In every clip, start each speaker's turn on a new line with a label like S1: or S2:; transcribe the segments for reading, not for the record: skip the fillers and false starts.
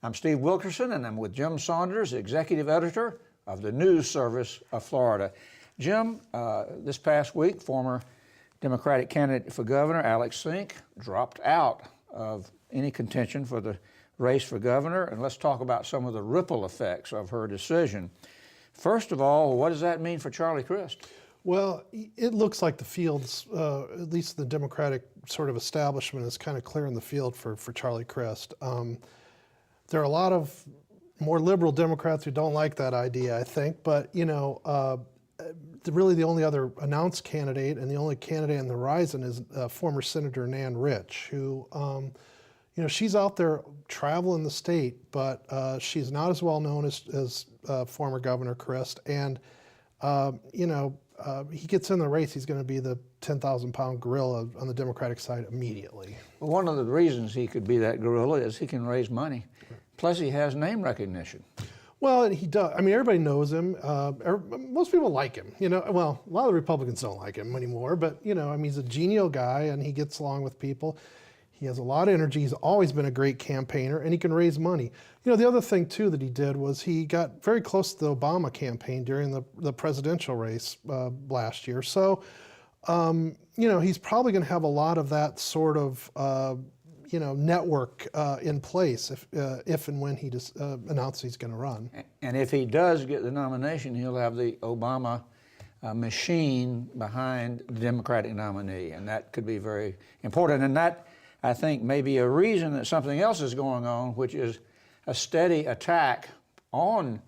S1: I'm Steve Wilkerson, and I'm with Jim Saunders, Executive Editor of the News Service of Florida. Jim, this past week, former Democratic candidate for governor Alex Sink dropped out of any contention for the race for governor, and let's talk about some of the ripple effects of her decision. First of all, what does that mean for Charlie Crist?
S2: Well, it looks like the field's, at least the Democratic sort of establishment, is kind of clearing the field for Charlie Crist. There are a lot of more liberal Democrats who don't like that idea, I think, but really the only other announced candidate and the only candidate on the horizon is former Senator Nan Rich, who, she's out there traveling the state, but she's not as well known as former Governor Crist, and he gets in the race, he's going to be the 10,000-pound gorilla on the Democratic side immediately.
S1: Well, one of the reasons he could be that gorilla is he can raise money. Plus, he has name recognition.
S2: Well, and he does. I mean, everybody knows him. Most people like him. Well, a lot of the Republicans don't like him anymore, but, he's a genial guy, and he gets along with people. He has a lot of energy. He's always been a great campaigner, and he can raise money. The other thing, too, that he did was he got very close to the Obama campaign during the presidential race last year. So, he's probably going to have a lot of that sort of, network in place if and when he announces he's going to run.
S1: And if he does get the nomination, he'll have the Obama machine behind the Democratic nominee, and that could be very important. And that, I think, may be a reason that something else is going on, which is a steady attack on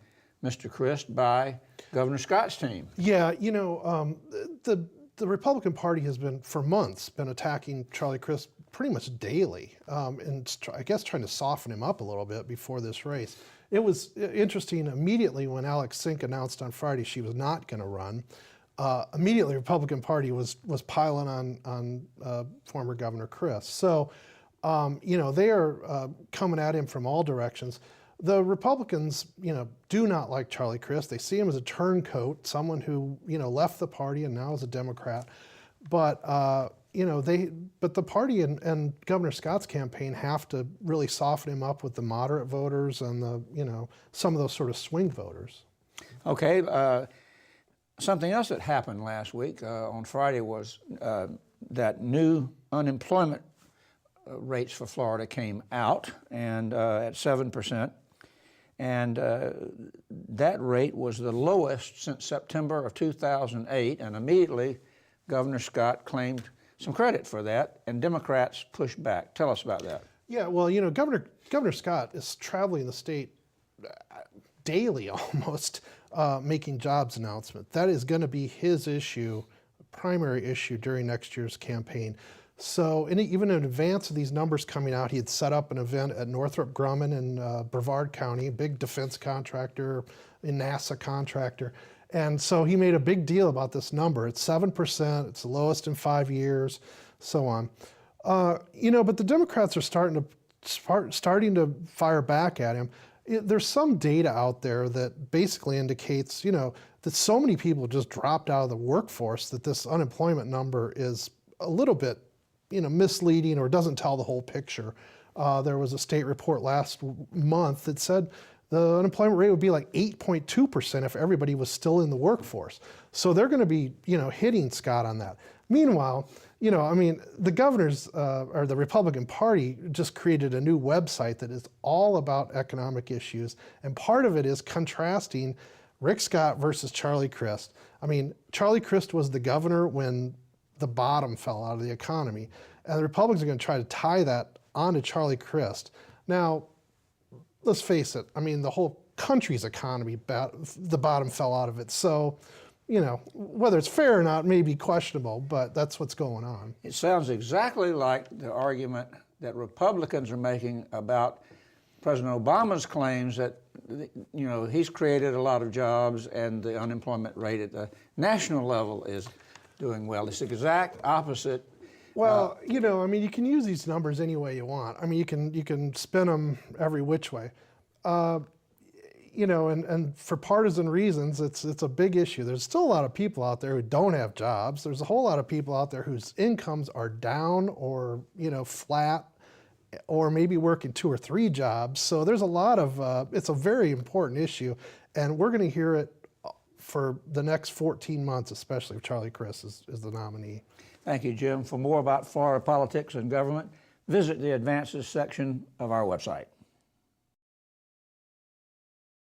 S1: Mr. Crist by Governor Scott's team.
S2: Yeah, the Republican Party has been, for months, been attacking Charlie Crist pretty much daily, and I guess trying to soften him up a little bit before this race. It was interesting immediately when Alex Sink announced on Friday she was not going to run. Immediately, the Republican Party was piling on former Governor Crist. So, they are coming at him from all directions. The Republicans, do not like Charlie Crist. They see him as a turncoat, someone who, left the party and now is a Democrat. But, but the party and Governor Scott's campaign have to really soften him up with the moderate voters and some of those sort of swing voters.
S1: Okay. Something else that happened last week on Friday was that new unemployment rates for Florida came out, and at 7%. And that rate was the lowest since September of 2008, and immediately Governor Scott claimed some credit for that, and Democrats pushed back. Tell us about that.
S2: Yeah, well, Governor Scott is traveling the state daily almost, making jobs announcements. That is going to be his issue, primary issue during next year's campaign. So even in advance of these numbers coming out, he had set up an event at Northrop Grumman in Brevard County, a big defense contractor, a NASA contractor. And so he made a big deal about this number. It's 7%, it's the lowest in 5 years, so on. But the Democrats are starting to fire back at him. There's some data out there that basically indicates, that so many people just dropped out of the workforce that this unemployment number is a little bit, misleading or doesn't tell the whole picture. There was a state report last month that said the unemployment rate would be like 8.2% if everybody was still in the workforce. So they're going to be, hitting Scott on that. Meanwhile, the governors or the Republican Party just created a new website that is all about economic issues, and part of it is contrasting Rick Scott versus Charlie Crist. Charlie Crist was the governor when the bottom fell out of the economy, and the Republicans are going to try to tie that onto Charlie Crist. Now, let's face it, the whole country's economy, the bottom fell out of it. So, whether it's fair or not may be questionable, but that's what's going on.
S1: It sounds exactly like the argument that Republicans are making about President Obama's claims that, he's created a lot of jobs and the unemployment rate at the national level is doing well. It's the exact opposite.
S2: Well, you can use these numbers any way you want. You can spin them every which way. And for partisan reasons, it's a big issue. There's still a lot of people out there who don't have jobs. There's a whole lot of people out there whose incomes are down or, flat. or maybe working 2 or 3 jobs. So there's a lot of, it's a very important issue, and we're going to hear it for the next 14 months, especially if Charlie Crist is the nominee.
S1: Thank you, Jim. For more about Florida politics and government, visit the advances section of our website.